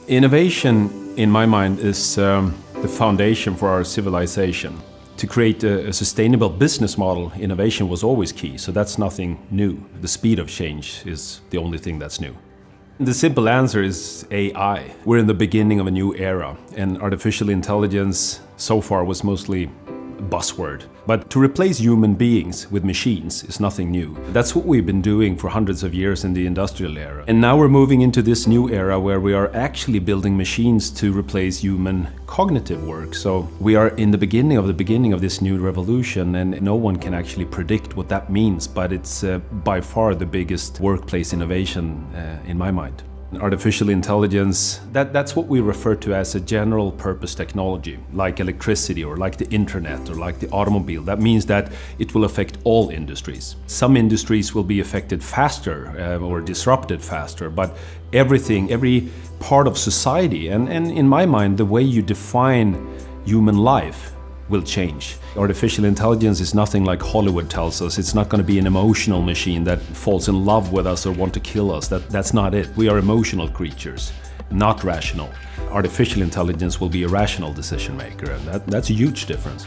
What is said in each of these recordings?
Innovation, in my mind, is the foundation for our civilization. To create a sustainable business model, innovation was always key, so that's nothing new. The speed of change is the only thing that's new. The simple answer is AI. We're in the beginning of a new era, and artificial intelligence so far was mostly a buzzword. But to replace human beings with machines is nothing new. That's what we've been doing for hundreds of years in the industrial era. And now we're moving into this new era where we are actually building machines to replace human cognitive work. So we are in the beginning of this new revolution, and no one can actually predict what that means, but it's by far the biggest workplace innovation in my mind. Artificial intelligence, that's what we refer to as a general purpose technology, like electricity or like the internet or like the automobile. That means that it will affect all industries. Some industries will be affected faster or disrupted faster, but every part of society, and in my mind, the way you define human life will change. Artificial intelligence is nothing like Hollywood tells us. It's not going to be an emotional machine that falls in love with us or want to kill us. That's not it. We are emotional creatures, not rational. Artificial intelligence will be a rational decision maker, and that's a huge difference.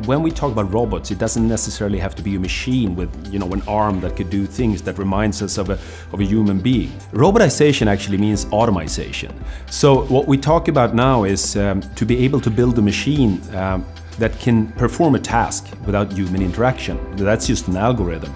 When we talk about robots, it doesn't necessarily have to be a machine with, an arm that could do things that reminds us of a human being. Robotization actually means automation. So what we talk about now is to be able to build a machine that can perform a task without human interaction. That's just an algorithm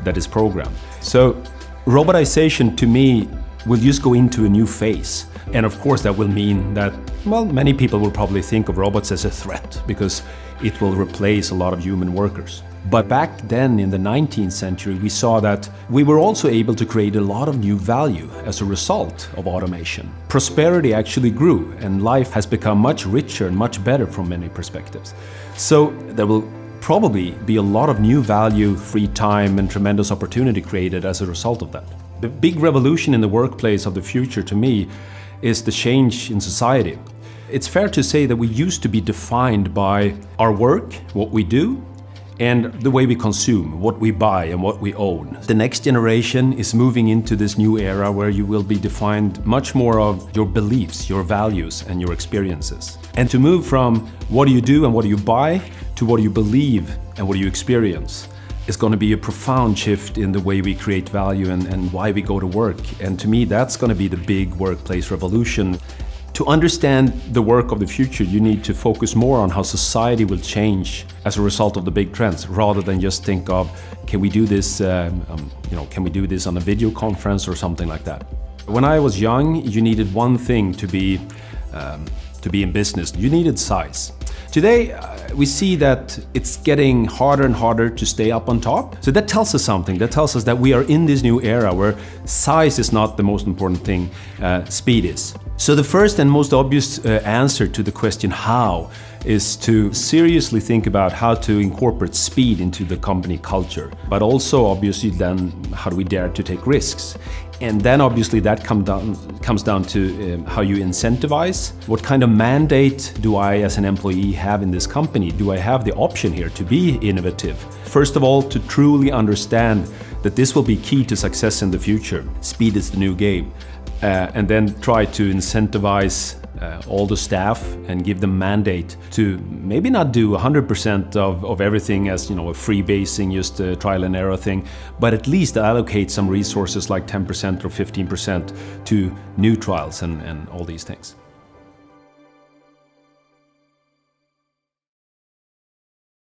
that is programmed. So robotization, to me, will just go into a new phase. And of course that will mean that, many people will probably think of robots as a threat because it will replace a lot of human workers. But back then in the 19th century, we saw that we were also able to create a lot of new value as a result of automation. Prosperity actually grew, and life has become much richer and much better from many perspectives. So there will probably be a lot of new value, free time, and tremendous opportunity created as a result of that. The big revolution in the workplace of the future, to me, is the change in society. It's fair to say that we used to be defined by our work, what we do, and the way we consume, what we buy and what we own. The next generation is moving into this new era where you will be defined much more of your beliefs, your values, and your experiences. And to move from what do you do and what do you buy to what do you believe and what do you experience is going to be a profound shift in the way we create value and why we go to work. And to me, that's going to be the big workplace revolution. To understand the work of the future, you need to focus more on how society will change as a result of the big trends, rather than just think of, can we do this, can we do this on a video conference or something like that. When I was young, you needed one thing to be in business. You needed size. Today, we see that it's getting harder and harder to stay up on top. So that tells us something. That tells us that we are in this new era where size is not the most important thing, speed is. So the first and most obvious answer to the question how is to seriously think about how to incorporate speed into the company culture. But also, obviously, then how do we dare to take risks? And then obviously that comes down to how you incentivize. What kind of mandate do I as an employee have in this company? Do I have the option here to be innovative? First of all, to truly understand that this will be key to success in the future. Speed is the new game. And then try to incentivize all the staff and give them mandate to maybe not do 100% of everything as a free basing, just a trial and error thing, but at least allocate some resources like 10% or 15% to new trials and all these things.